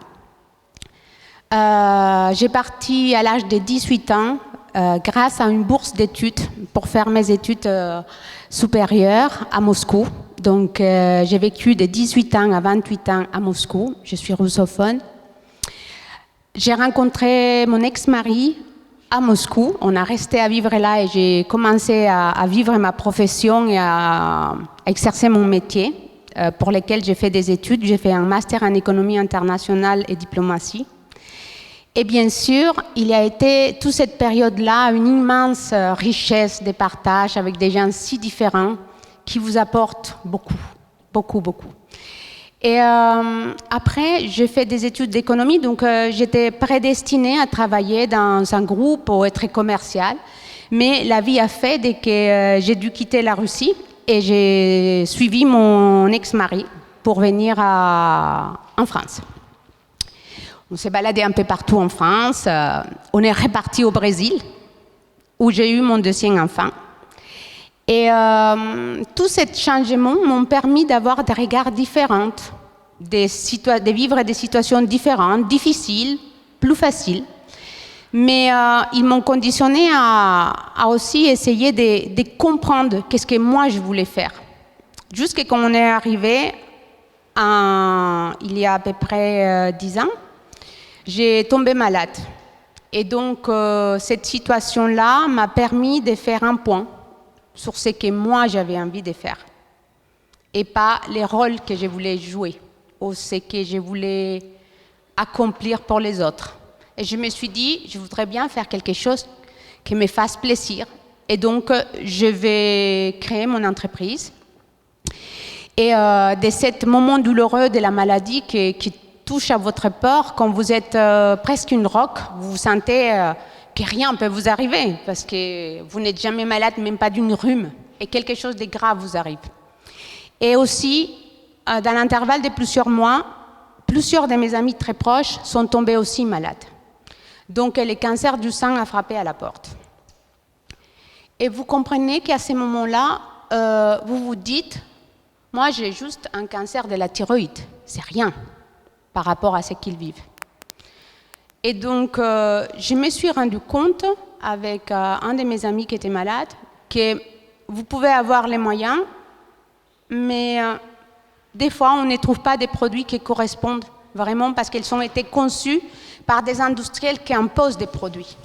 J'ai parti à l'âge de 18 ans grâce à une bourse d'études pour faire mes études supérieures à Moscou. Donc, j'ai vécu de 18 ans à 28 ans à Moscou. Je suis russophone. J'ai rencontré mon ex-mari à Moscou. On a resté à vivre là et j'ai commencé à vivre ma profession et à exercer mon métier pour lequel j'ai fait des études. J'ai fait un master en économie internationale et diplomatie. Et bien sûr, il y a été toute cette période-là une immense richesse de partage avec des gens si différents qui vous apportent beaucoup, beaucoup, beaucoup. Et après, j'ai fait des études d'économie, donc j'étais prédestinée à travailler dans un groupe ou être commercial. Mais la vie a fait que j'ai dû quitter la Russie et j'ai suivi mon ex-mari pour venir en France. On s'est baladé un peu partout en France. On est reparti au Brésil, où j'ai eu mon deuxième enfant. Et tous ces changements m'ont permis d'avoir des regards différents, de vivre des situations différentes, difficiles, plus faciles. Mais ils m'ont conditionné à aussi essayer de comprendre qu'est-ce que moi je voulais faire. Jusqu'à quand on est arrivé, il y a à peu près 10 ans, j'ai tombé malade. Et donc, cette situation-là m'a permis de faire un point sur ce que moi j'avais envie de faire et pas les rôles que je voulais jouer. ou ce que je voulais accomplir pour les autres. Et je me suis dit, je voudrais bien faire quelque chose qui me fasse plaisir. Et donc, je vais créer mon entreprise. Et de ce moment douloureux de la maladie qui touche à votre corps, quand vous êtes presque une roque, vous vous sentez que rien ne peut vous arriver, parce que vous n'êtes jamais malade, même pas d'une rhume, et quelque chose de grave vous arrive. Et aussi, dans l'intervalle de plusieurs mois, plusieurs de mes amis très proches sont tombés aussi malades. Donc, le cancer du sein a frappé à la porte. Et vous comprenez qu'à ce moment-là, vous vous dites, moi j'ai juste un cancer de la thyroïde, c'est rien par rapport à ce qu'ils vivent. Et donc, je me suis rendu compte avec un de mes amis qui était malade que vous pouvez avoir les moyens, mais des fois on ne trouve pas des produits qui correspondent vraiment parce qu'ils ont été conçus par des industriels qui imposent des produits,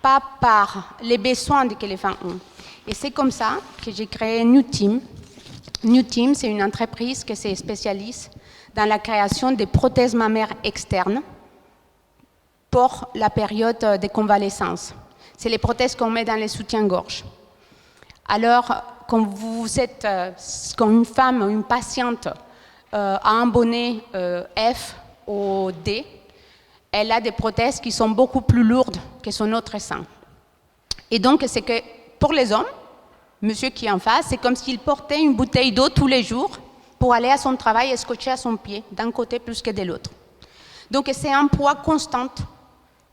pas par les besoins que les femmes ont. Et c'est comme ça que j'ai créé New Team. New Team, c'est une entreprise qui se spécialise dans la création de prothèses mammaires externes pour la période de convalescence. C'est les prothèses qu'on met dans les soutiens-gorge. Alors, quand vous êtes, quand une femme ou une patiente a un bonnet F ou D, elle a des prothèses qui sont beaucoup plus lourdes que son autre sein. Et donc, c'est que pour les hommes, monsieur qui est en face, c'est comme s'il portait une bouteille d'eau tous les jours pour aller à son travail et scotcher à son pied, d'un côté plus que de l'autre. Donc, c'est un poids constant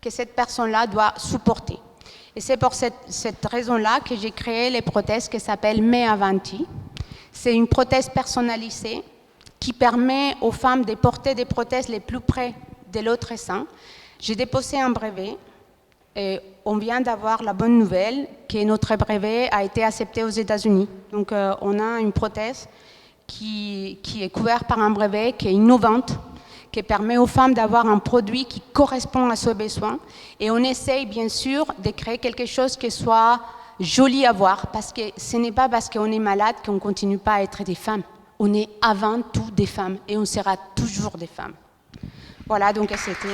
que cette personne-là doit supporter. Et c'est pour cette raison-là que j'ai créé les prothèses qui s'appellent Meavanti. C'est une prothèse personnalisée qui permet aux femmes de porter des prothèses les plus près de l'autre sein. J'ai déposé un brevet et on vient d'avoir la bonne nouvelle que notre brevet a été accepté aux États-Unis. Donc on a une prothèse qui est couverte par un brevet qui est innovante, qui permet aux femmes d'avoir un produit qui correspond à ses besoins. Et on essaye bien sûr de créer quelque chose qui soit joli à voir, parce que ce n'est pas parce qu'on est malade qu'on ne continue pas à être des femmes. On est avant tout des femmes et on sera toujours des femmes. Voilà, donc c'était...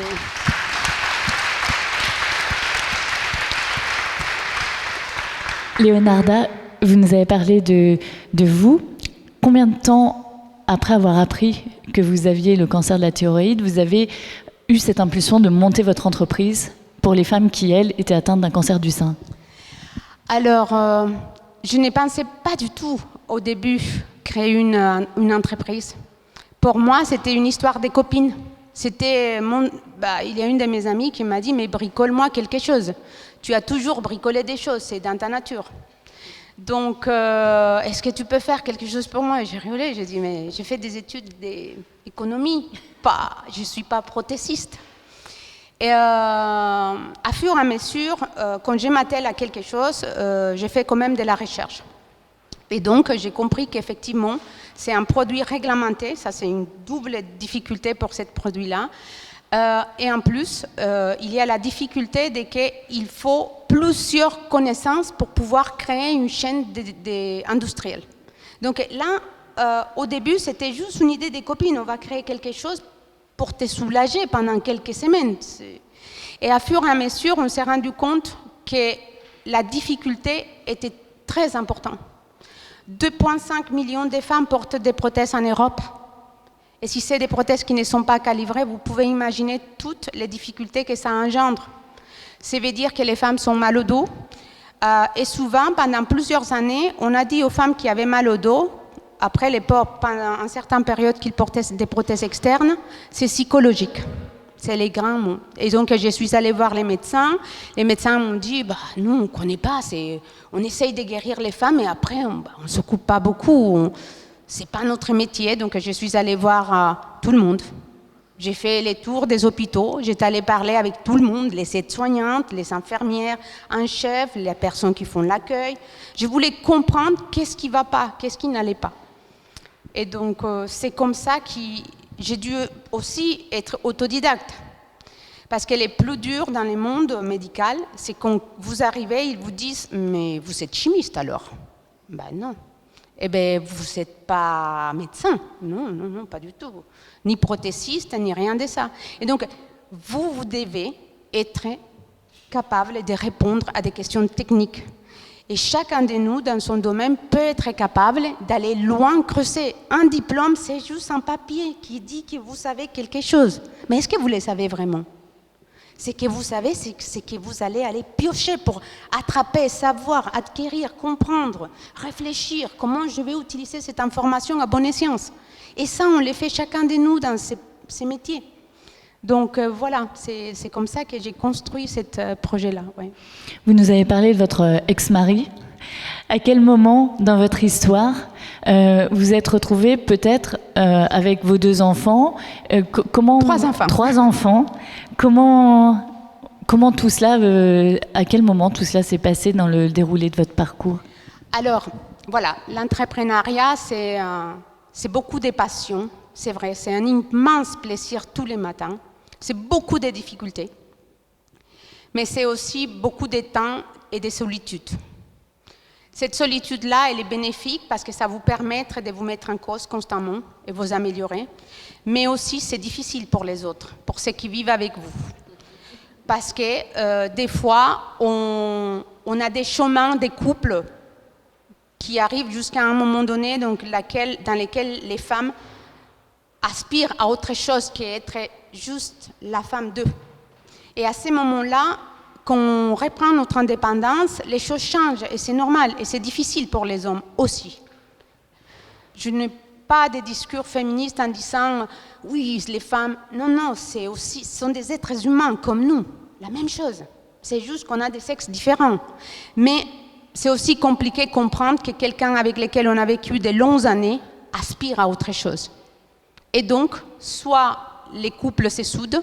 Leonarda, vous nous avez parlé de vous. Combien de temps après avoir appris que vous aviez le cancer de la thyroïde, vous avez eu cette impulsion de monter votre entreprise pour les femmes qui, elles, étaient atteintes d'un cancer du sein? Alors, je ne pensais pas du tout au début créer une entreprise. Pour moi, c'était une histoire des copines. Il y a une de mes amies qui m'a dit « mais bricole-moi quelque chose. Tu as toujours bricolé des choses, c'est dans ta nature. Donc, est-ce que tu peux faire quelque chose pour moi ?» J'ai rigolé, j'ai dit « mais j'ai fait des études d'économie, je ne suis pas prothésiste. » Et à fur et à mesure, quand je m'attelle à quelque chose, j'ai fait quand même de la recherche. Et donc, j'ai compris qu'effectivement, c'est un produit réglementé. Ça, c'est une double difficulté pour ce produit-là. Et en plus, il y a la difficulté de qu'il faut plusieurs connaissances pour pouvoir créer une chaîne industrielle. Donc là, au début, c'était juste une idée des copines. On va créer quelque chose pour te soulager pendant quelques semaines. Et à fur et à mesure, on s'est rendu compte que la difficulté était très importante. 2,5 millions de femmes portent des prothèses en Europe. Et si c'est des prothèses qui ne sont pas calibrées, vous pouvez imaginer toutes les difficultés que ça engendre. Ça veut dire que les femmes sont mal au dos. Et souvent, pendant plusieurs années, on a dit aux femmes qui avaient mal au dos, après les pauvres, pendant une certaine période qu'ils portaient des prothèses externes, c'est psychologique. C'est les grands mots. Et donc, je suis allée voir les médecins. Les médecins m'ont dit, nous, on ne connaît pas. On essaye de guérir les femmes et après, on ne s'occupe pas beaucoup. Ce n'est pas notre métier. Donc, je suis allée voir tout le monde. J'ai fait les tours des hôpitaux. J'étais allée parler avec tout le monde, les aides-soignantes, les infirmières en chef, les personnes qui font l'accueil. Je voulais comprendre qu'est-ce qui ne va pas, qu'est-ce qui n'allait pas. Et donc, c'est comme ça que j'ai dû aussi être autodidacte. Parce que le plus dur dans le monde médical, c'est quand vous arrivez, ils vous disent « mais vous êtes chimiste alors ?» Ben non. eh bien, vous n'êtes pas médecin. Non, non, non, pas du tout. Ni prothésiste, ni rien de ça. Et donc, vous devez être capable de répondre à des questions techniques. Et chacun de nous, dans son domaine, peut être capable d'aller loin, creuser. Un diplôme, c'est juste un papier qui dit que vous savez quelque chose. Mais est-ce que vous le savez vraiment? Ce que vous savez, c'est que vous allez aller piocher pour attraper, savoir, acquérir, comprendre, réfléchir. Comment je vais utiliser cette information à bon escient? Et ça, on le fait chacun de nous dans ces métiers. Donc voilà, c'est comme ça que j'ai construit ce projet-là. Ouais. Vous nous avez parlé de votre ex-mari. À quel moment dans votre histoire vous êtes retrouvés peut-être avec vos 2 enfants comment, 3 enfants. 3 enfants. Comment tout cela, à quel moment tout cela s'est passé dans le déroulé de votre parcours? Alors, voilà, l'entrepreneuriat, c'est beaucoup de passion, c'est vrai, c'est un immense plaisir tous les matins, c'est beaucoup de difficultés, mais c'est aussi beaucoup de temps et de solitude. Cette solitude-là, elle est bénéfique parce que ça vous permet de vous mettre en cause constamment et vous améliorer, mais aussi c'est difficile pour les autres, pour ceux qui vivent avec vous. Parce que des fois, on a des chemins, des couples qui arrivent jusqu'à un moment donné dans lesquels les femmes aspirent à autre chose qu'être juste la femme d'eux. Et à ces moments-là, quand on reprend notre indépendance, les choses changent et c'est normal et c'est difficile pour les hommes aussi. Je n'ai pas de discours féministes en disant oui, les femmes. Non, non, ce sont des êtres humains comme nous, la même chose. C'est juste qu'on a des sexes différents. Mais c'est aussi compliqué de comprendre que quelqu'un avec lequel on a vécu de longues années aspire à autre chose. Et donc, soit les couples se soudent,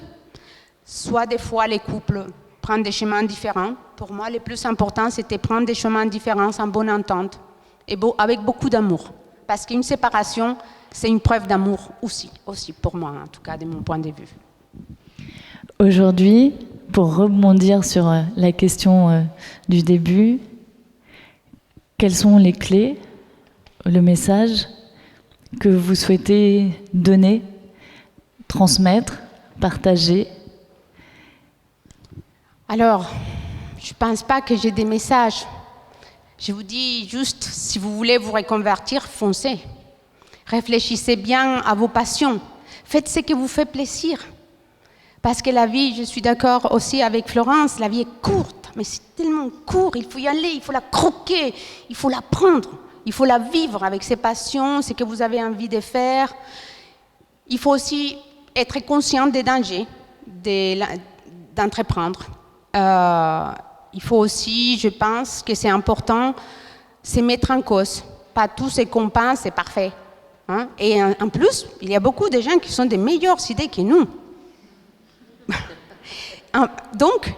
soit des fois les couples prennent des chemins différents. Pour moi, le plus important, c'était prendre des chemins différents en bonne entente et avec beaucoup d'amour. Parce qu'une séparation, c'est une preuve d'amour aussi pour moi, en tout cas, de mon point de vue. Aujourd'hui, pour rebondir sur la question du début, quelles sont les clés, le message que vous souhaitez donner, transmettre, partager? Alors, je ne pense pas que j'ai des messages. Je vous dis juste, si vous voulez vous reconvertir, foncez. Réfléchissez bien à vos passions. Faites ce qui vous fait plaisir. Parce que la vie, je suis d'accord aussi avec Florence, la vie est courte, mais c'est tellement court, il faut y aller, il faut la croquer, il faut la prendre, il faut la vivre avec ses passions, ce que vous avez envie de faire. Il faut aussi être conscient des dangers d'entreprendre. Il faut aussi, je pense que c'est important, se mettre en cause. Pas tout ce qu'on pense est parfait. Hein? Et en plus, il y a beaucoup de gens qui sont des meilleures idées que nous. Donc,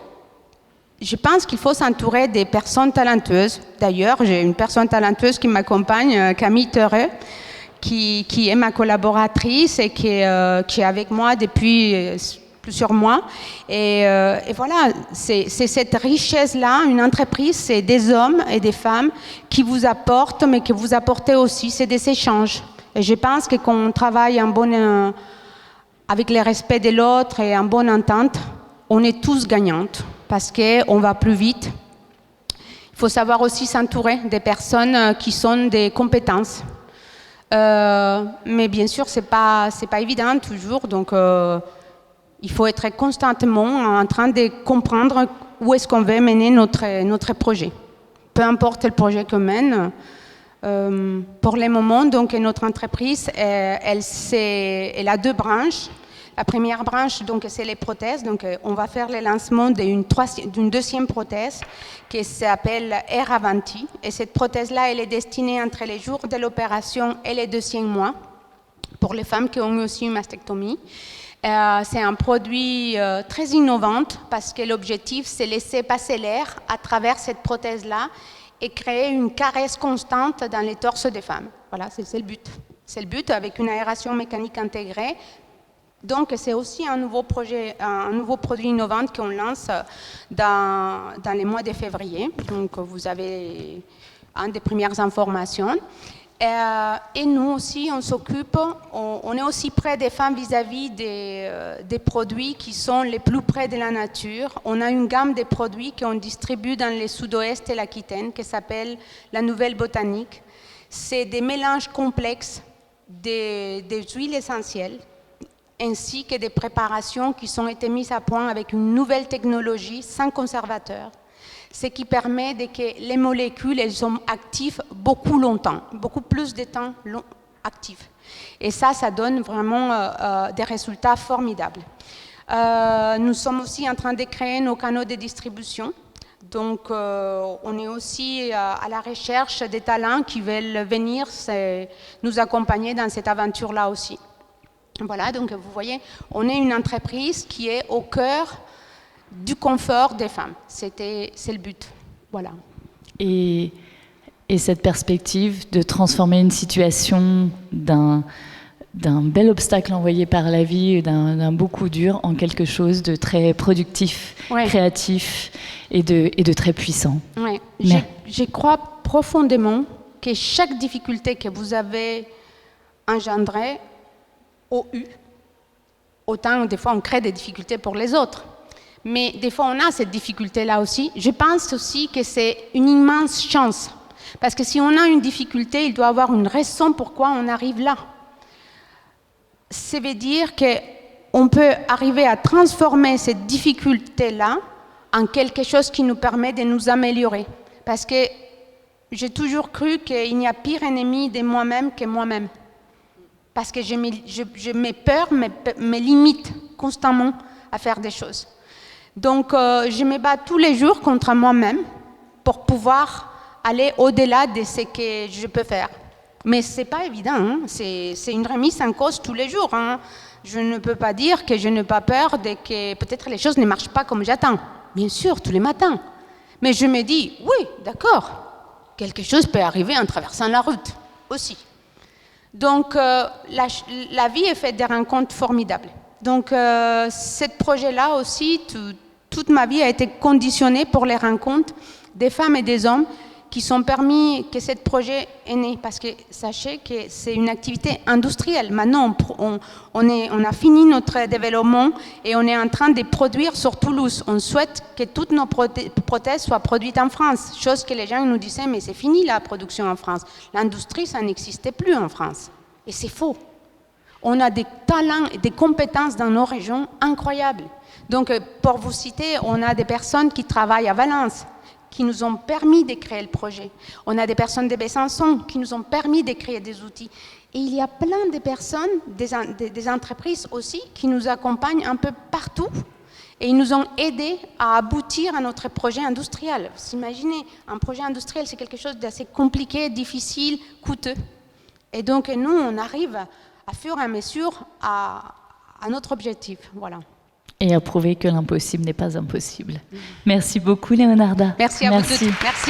je pense qu'il faut s'entourer des personnes talentueuses. D'ailleurs, j'ai une personne talentueuse qui m'accompagne, Camille Tereux, qui est ma collaboratrice et qui est avec moi depuis plusieurs mois. Et voilà, c'est cette richesse-là, une entreprise, c'est des hommes et des femmes qui vous apportent, mais que vous apportez aussi, c'est des échanges. Et je pense que quand on travaille avec le respect de l'autre et en bonne entente, on est tous gagnantes parce qu'on va plus vite. Il faut savoir aussi s'entourer des personnes qui sont des compétences. Mais bien sûr, c'est pas évident toujours, donc il faut être constamment en train de comprendre où est-ce qu'on veut mener notre projet. Peu importe le projet qu'on mène, pour le moment, donc, notre entreprise, elle a 2 branches. La première branche, donc, c'est les prothèses. Donc, on va faire le lancement d'une 2e prothèse qui s'appelle Air Avanti. Et cette prothèse-là, elle est destinée entre les jours de l'opération et les 2e mois pour les femmes qui ont eu aussi une mastectomie. C'est un produit très innovant parce que l'objectif, c'est laisser passer l'air à travers cette prothèse-là et créer une caresse constante dans les torses des femmes. Voilà, c'est le but. C'est le but avec une aération mécanique intégrée. Donc, c'est aussi un nouveau projet, un nouveau produit innovant qu'on lance dans les mois de février. Donc, vous avez une des premières informations. Et nous aussi, on s'occupe, on est aussi près des femmes vis-à-vis des produits qui sont les plus près de la nature. On a une gamme de produits qu'on distribue dans le sud-ouest et l'Aquitaine qui s'appelle la Nouvelle Botanique. C'est des mélanges complexes des huiles essentielles ainsi que des préparations qui ont été mises à point avec une nouvelle technologie sans conservateur, ce qui permet que les molécules elles sont actives beaucoup longtemps, beaucoup plus de temps actives. Et ça donne vraiment des résultats formidables. Nous sommes aussi en train de créer nos canaux de distribution. Donc, on est aussi à la recherche des talents qui veulent venir nous accompagner dans cette aventure-là aussi. Voilà, donc vous voyez, on est une entreprise qui est au cœur du confort des femmes. C'est le but. Voilà. Et cette perspective de transformer une situation d'un bel obstacle envoyé par la vie, d'un beau coup dur, en quelque chose de très productif, créatif et de très puissant. Ouais. Je crois profondément que chaque difficulté que vous avez engendrée ou eue, autant des fois on crée des difficultés pour les autres, mais des fois on a cette difficulté-là aussi. Je pense aussi que c'est une immense chance, parce que si on a une difficulté, il doit y avoir une raison pourquoi on arrive là. Ça veut dire qu'on peut arriver à transformer cette difficulté-là en quelque chose qui nous permet de nous améliorer. Parce que j'ai toujours cru qu'il n'y a pire ennemi de moi-même que moi-même. Parce que je mets peur, me limite constamment à faire des choses. Donc, je me bats tous les jours contre moi-même pour pouvoir aller au-delà de ce que je peux faire. Mais ce n'est pas évident, hein. C'est une remise en cause tous les jours. Hein. Je ne peux pas dire que je n'ai pas peur de que peut-être les choses ne marchent pas comme j'attends. Bien sûr, tous les matins. Mais je me dis, oui, d'accord, quelque chose peut arriver en traversant la route aussi. Donc, la vie est faite de rencontres formidables. Donc, ce projet-là aussi, toute ma vie a été conditionnée pour les rencontres des femmes et des hommes qui sont permis que ce projet est né. Parce que sachez que c'est une activité industrielle. Maintenant, on a fini notre développement et on est en train de produire sur Toulouse. On souhaite que toutes nos prothèses soient produites en France. Chose que les gens nous disaient, mais c'est fini la production en France. L'industrie, ça n'existait plus en France. Et c'est faux. On a des talents et des compétences dans nos régions incroyables. Donc, pour vous citer, on a des personnes qui travaillent à Valence, qui nous ont permis de créer le projet. On a des personnes de Besançon qui nous ont permis de créer des outils. Et il y a plein de personnes, des entreprises aussi, qui nous accompagnent un peu partout. Et ils nous ont aidés à aboutir à notre projet industriel. Vous imaginez, un projet industriel, c'est quelque chose d'assez compliqué, difficile, coûteux. Et donc, nous, on arrive à fur et à mesure à notre objectif. Voilà. Et à prouver que l'impossible n'est pas impossible. Merci beaucoup, Leonarda. Merci à vous toutes. Merci.